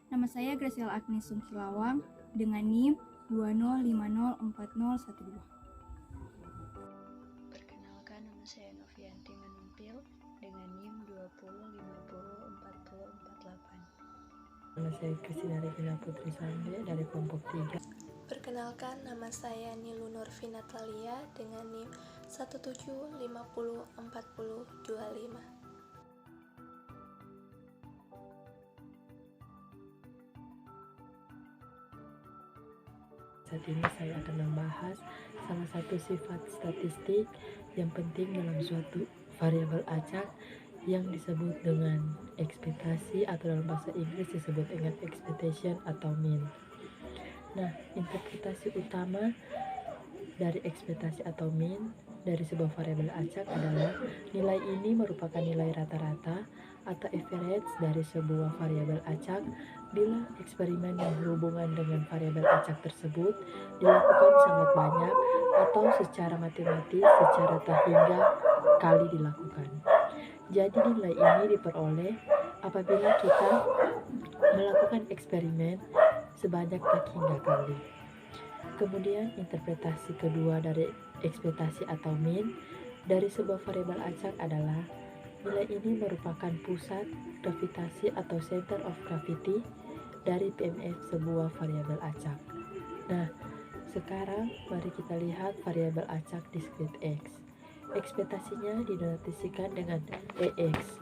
Nama saya Graciela Agnes Sungkilawang dengan NIM 205040112. Perkenalkan, nama saya Novianti Manumpil dengan NIM 20504048. Nama saya Kristina Regina Putri Sande dari kelompok 3. Perkenalkan, nama saya Nilu Nurfi Natalia dengan NIM 17504025. Saat ini saya akan membahas salah satu sifat statistik yang penting dalam suatu variabel acak yang disebut dengan ekspektasi atau dalam bahasa Inggris disebut dengan expectation atau mean. Nah, interpretasi utama dari ekspektasi atau mean dari sebuah variabel acak adalah nilai ini merupakan nilai rata-rata atau average dari sebuah variabel acak bila eksperimen yang berhubungan dengan variabel acak tersebut dilakukan sangat banyak atau secara matematis secara tak hingga kali dilakukan. Jadi nilai ini diperoleh apabila kita melakukan eksperimen sebanyak tak hingga kali. Kemudian interpretasi kedua dari ekspektasi atau mean dari sebuah variabel acak adalah nilai ini merupakan pusat gravitasi atau center of gravity dari PMF sebuah variabel acak. Nah, sekarang mari kita lihat variabel acak discrete X. Ekspektasinya dinotasikan dengan EX.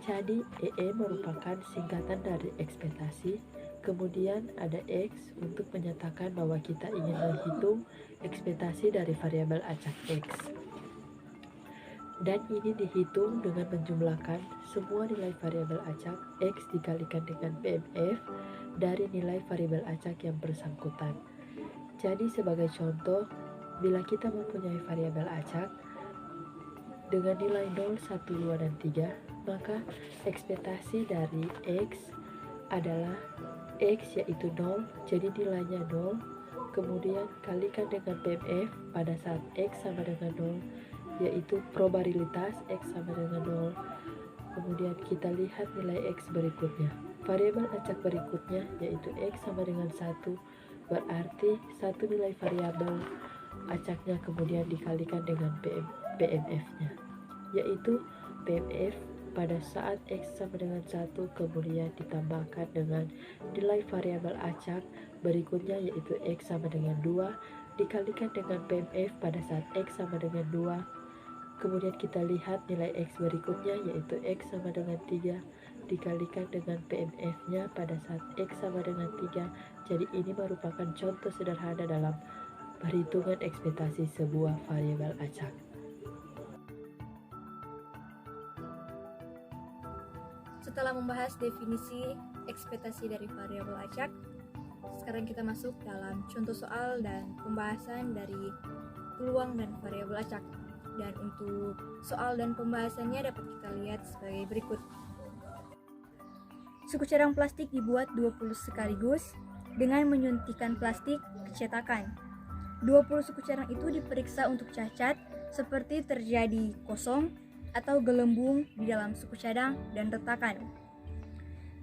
Jadi EE merupakan singkatan dari ekspektasi. Kemudian ada X untuk menyatakan bahwa kita ingin menghitung ekspektasi dari variabel acak X. Dan ini dihitung dengan menjumlahkan semua nilai variabel acak X dikalikan dengan PMF dari nilai variabel acak yang bersangkutan. Jadi sebagai contoh, bila kita mempunyai variabel acak dengan nilai 0, 1, 2, dan 3, maka ekspektasi dari X adalah X yaitu 0, jadi nilainya 0, kemudian kalikan dengan PMF pada saat X sama dengan 0, yaitu probabilitas X sama dengan 0. Kemudian kita lihat nilai X berikutnya. Variabel acak berikutnya yaitu X sama dengan 1, berarti satu nilai variabel acaknya kemudian dikalikan dengan PMF-nya, yaitu PMF pada saat X sama dengan 1 kemudian ditambahkan dengan nilai variabel acak berikutnya yaitu X sama dengan 2 dikalikan dengan PMF pada saat X sama dengan 2. Kemudian kita lihat nilai X berikutnya yaitu X sama dengan 3 dikalikan dengan PMF-nya pada saat X sama dengan 3. Jadi ini merupakan contoh sederhana dalam perhitungan ekspektasi sebuah variabel acak. Setelah membahas definisi ekspektasi dari variabel acak, sekarang kita masuk dalam contoh soal dan pembahasan dari peluang dan variabel acak. Dan untuk soal dan pembahasannya dapat kita lihat sebagai berikut. Suku cadang plastik dibuat 20 sekaligus dengan menyuntikkan plastik ke cetakan. 20 suku cadang itu diperiksa untuk cacat seperti terjadi kosong atau gelembung di dalam suku cadang dan retakan.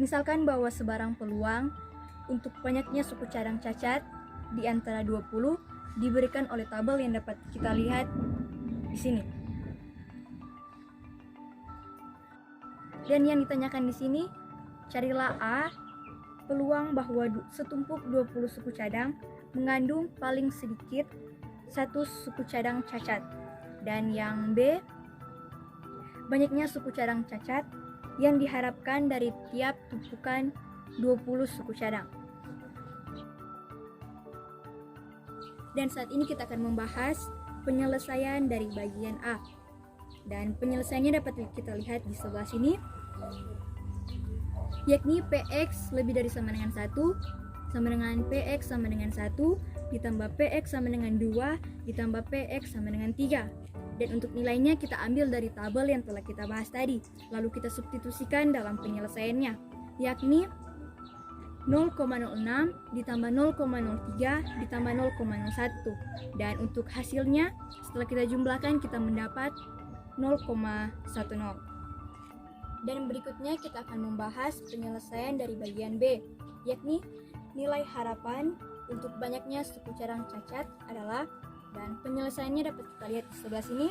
Misalkan bahwa sebarang peluang untuk banyaknya suku cadang cacat di antara 20 diberikan oleh tabel yang dapat kita lihat di sini. Dan yang ditanyakan di sini, carilah A, peluang bahwa setumpuk 20 suku cadang mengandung paling sedikit satu suku cadang cacat. Dan yang B, banyaknya suku cadang cacat yang diharapkan dari tiap tumpukan 20 suku cadang. Dan saat ini kita akan membahas penyelesaian dari bagian A. Dan penyelesaiannya dapat kita lihat di sebelah sini, yakni PX lebih dari sama dengan 1 sama dengan PX sama dengan 1 ditambah PX sama dengan 2 ditambah PX sama dengan 3. Dan untuk nilainya kita ambil dari tabel yang telah kita bahas tadi, lalu kita substitusikan dalam penyelesaiannya, yakni 0,06 ditambah 0,03 ditambah 0,01. Dan untuk hasilnya setelah kita jumlahkan kita mendapat 0,10. Dan berikutnya kita akan membahas penyelesaian dari bagian B, yakni nilai harapan untuk banyaknya suku cadang cacat adalah, dan penyelesaiannya dapat kita lihat di sebelah sini,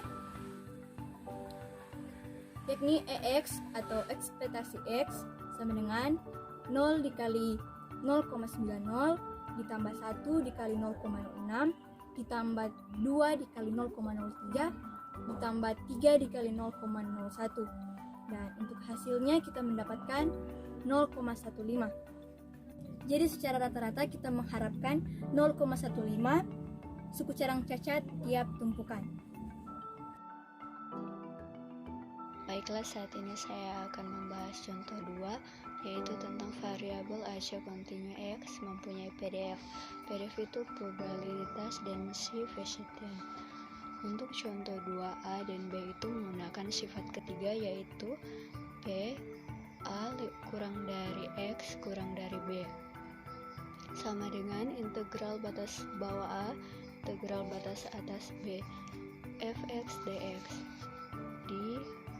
yakni EX atau ekspektasi X sama dengan 0 dikali 0,90 ditambah 1 dikali 0,06 ditambah 2 dikali 0,03 ditambah 3 dikali 0,01, dan untuk hasilnya kita mendapatkan 0,15. Jadi secara rata-rata kita mengharapkan 0,15 suku cadang cacat tiap tumpukan. Baiklah, saat ini saya akan membahas contoh 2, yaitu tentang variabel AC kontinu X mempunyai PDF. PDF itu probabilitas density Bayesian. Untuk contoh 2A dan B itu menggunakan sifat ketiga, yaitu P A kurang dari X kurang dari B sama dengan integral batas bawah A integral batas atas B fx dx.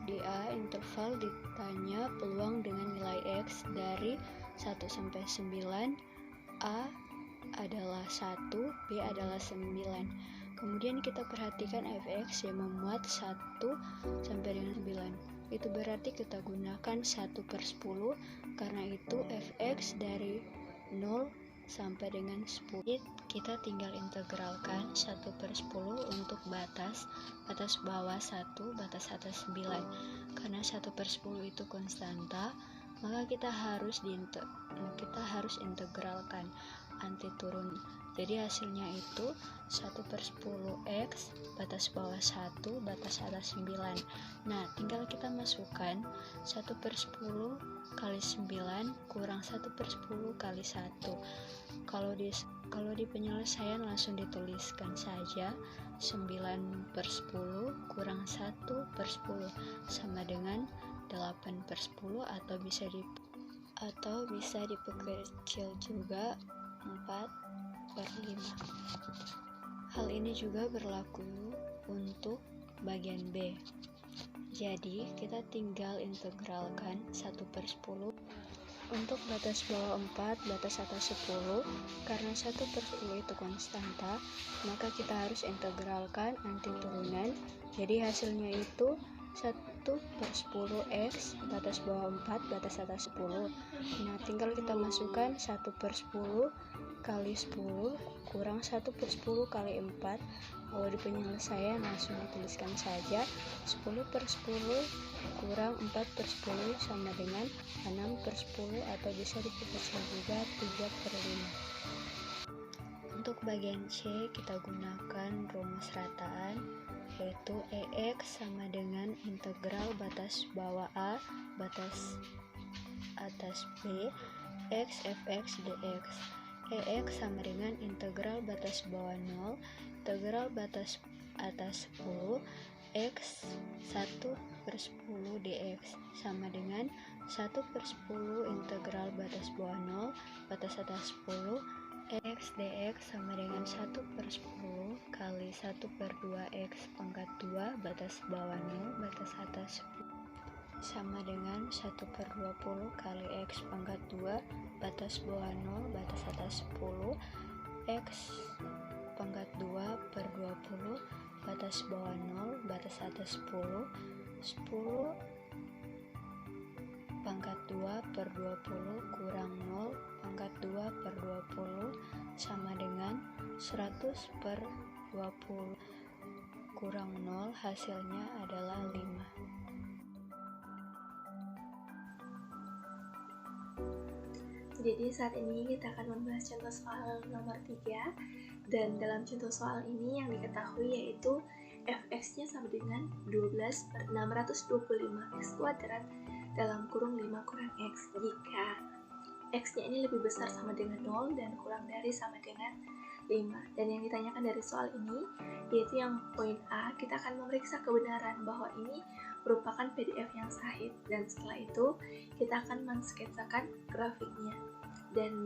Di A interval ditanya peluang dengan nilai X dari 1 sampai 9, A adalah 1, B adalah 9. Kemudian kita perhatikan fx yang memuat 1 sampai dengan 9. Itu berarti kita gunakan 1/10, karena itu fx dari 0 sampai dengan 10. Kita tinggal integralkan 1/10 untuk batas bawah 1, batas atas 9. Karena 1/10 itu konstanta, maka kita harus integralkan anti turun. Jadi hasilnya itu 1/10 X batas bawah 1, batas atas 9. Nah, tinggal kita masukkan 1/10 kali 9 kurang 1/10 kali 1. Kalau di penyelesaian langsung dituliskan saja 9/10 kurang 1/10 sama dengan 8/10, atau bisa diperkecil juga 4/5. Hal ini juga berlaku untuk bagian B. Jadi kita tinggal integralkan 1/10 untuk batas bawah 4, batas atas 10. Karena 1/10 itu konstanta, maka kita harus integralkan anti turunan. Jadi hasilnya itu 1/10 X batas bawah 4, batas atas 10. Nah, tinggal kita masukkan 1/10 kali 10 kurang 1/10 kali 4. Kalau di penyelesaian langsung dituliskan saja 10/10 kurang 4/10 sama dengan 6/10, atau bisa diperkecil juga 3/5. Untuk bagian C kita gunakan rumus rataan, yaitu EX sama dengan integral batas bawah A batas atas B X fx dx. EX sama dengan integral batas bawah 0 integral batas atas 10 X 1/10 dx sama dengan 1/10 integral batas bawah 0 batas atas 10 X dx sama dengan 1/10 kali 1/2 X pangkat 2 batas bawah 0 batas atas 10 sama dengan 1/20 kali X pangkat 2 batas bawah 0 batas atas 10 X pangkat 2/20 batas bawah 0 batas atas 10 10 pangkat 2/20 kurang 0 pangkat 2/20 sama dengan 100/20 kurang 0, hasilnya adalah 5. Jadi saat ini kita akan membahas contoh soal nomor 3, dan dalam contoh soal ini yang diketahui yaitu fx-nya sama dengan 12/625 x kuadrat dalam kurung 5 kurang x jika x-nya ini lebih besar sama dengan 0 dan kurang dari sama dengan 5. Dan yang ditanyakan dari soal ini yaitu yang poin A, kita akan memeriksa kebenaran bahwa ini merupakan PDF yang sahih, dan setelah itu kita akan mensketsakan grafiknya. Dan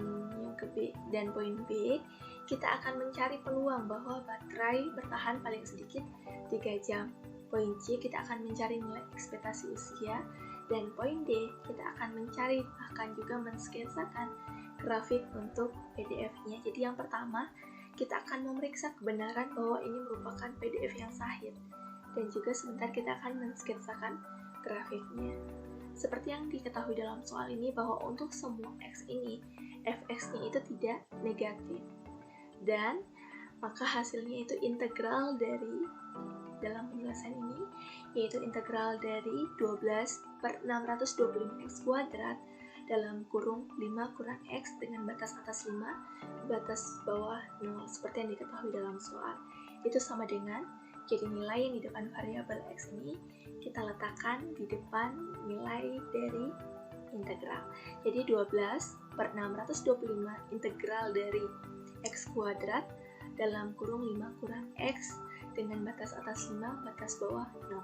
poin B, kita akan mencari peluang bahwa baterai bertahan paling sedikit 3 jam. Poin C, kita akan mencari nilai ekspektasi usia, Dan poin D, kita akan mencari bahkan juga mensketsakan grafik untuk PDF-nya. Jadi yang pertama, kita akan memeriksa kebenaran bahwa ini merupakan PDF yang sahih. Dan juga sebentar kita akan mensketsakan grafiknya. Seperti yang diketahui dalam soal ini bahwa untuk semua X ini, Fx-nya itu tidak negatif. Dan maka hasilnya itu integral dari, dalam penjelasan ini, yaitu integral dari 12/625 X kuadrat dalam kurung 5 kurang X dengan batas atas 5, batas bawah 0, seperti yang diketahui dalam soal. Itu sama dengan, jadi nilai yang di depan variabel X ini, kita letakkan di depan nilai dari integral. Jadi 12/625 integral dari X kuadrat dalam kurung 5 kurang X dengan batas atas 5, batas bawah 0.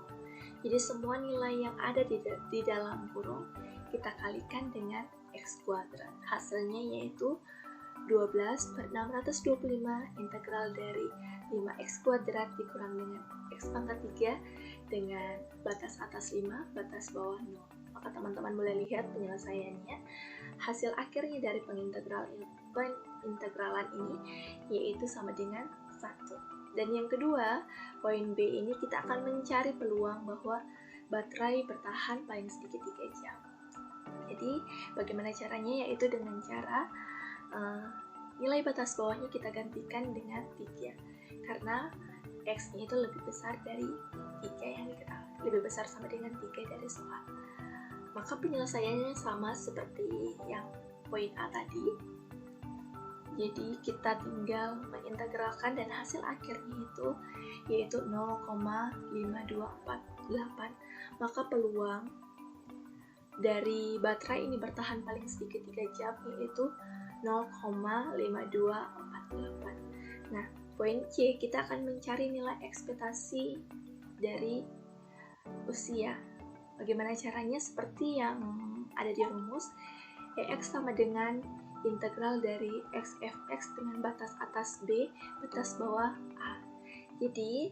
Jadi semua nilai yang ada di dalam kurung kita kalikan dengan X kuadrat. Hasilnya yaitu 12/625 integral dari 5X kuadrat dikurang dengan X pangkat 3 dengan batas atas 5, batas bawah 0. Maka teman-teman boleh lihat penyelesaiannya. Hasil akhirnya dari pengintegralan ini yaitu sama dengan 1. Dan yang kedua, poin B ini kita akan mencari peluang bahwa baterai bertahan paling sedikit 3 jam. Jadi bagaimana caranya? Yaitu dengan cara nilai batas bawahnya kita gantikan dengan 3, karena X-nya itu lebih besar dari 3 yang diketahui, lebih besar sama dengan 3 dari soal. Maka penyelesaiannya sama seperti yang poin A tadi. Jadi kita tinggal mengintegralkan dan hasil akhirnya itu yaitu 0,5248. Maka peluang dari baterai ini bertahan paling sedikit 3 jam yaitu 0,5248. Nah, poin C, kita akan mencari nilai ekspektasi dari usia. Bagaimana caranya? Seperti yang ada di rumus, X sama dengan integral dari X Fx dengan batas atas B, batas bawah A. Jadi,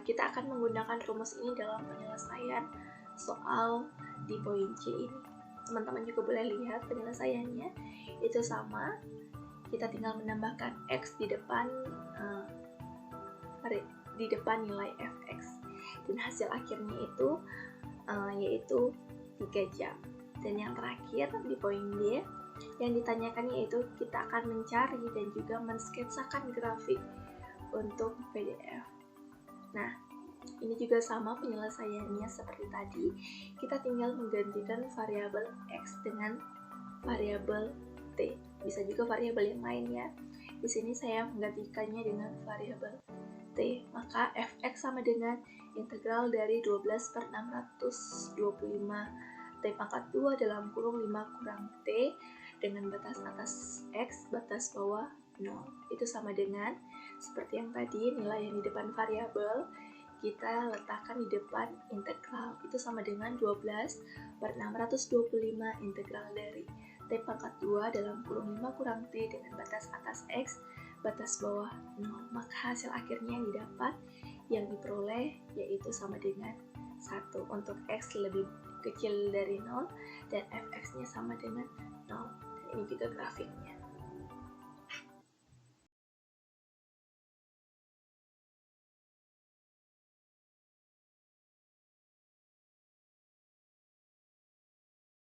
kita akan menggunakan rumus ini dalam penyelesaian soal di poin C ini. Teman-teman juga boleh lihat penyelesaiannya, itu sama. Kita tinggal menambahkan X di depan nilai Fx. Dan hasil akhirnya itu yaitu 3 jam. Dan yang terakhir di poin D yang ditanyakan yaitu kita akan mencari dan juga mensketsakan grafik untuk PDF. Nah, ini juga sama penyelesaiannya seperti tadi. Kita tinggal menggantikan variabel X dengan variabel T. Bisa juga variabel yang lain ya. Di sini saya menggantikannya dengan variabel T. Maka Fx sama dengan integral dari 12/625 T pangkat 2 dalam kurung 5 kurang T dengan batas atas X, batas bawah 0. Itu sama dengan seperti yang tadi, nilai yang di depan variabel kita letakkan di depan integral. Itu sama dengan 12/625 integral dari T pangkat 2 dalam kurung 5 kurang T dengan batas atas X, batas bawah 0. Maka hasil akhirnya yang didapat, yang diperoleh yaitu sama dengan 1 untuk X lebih kecil dari 0 dan Fx-nya sama dengan 0. Dan ini juga grafiknya.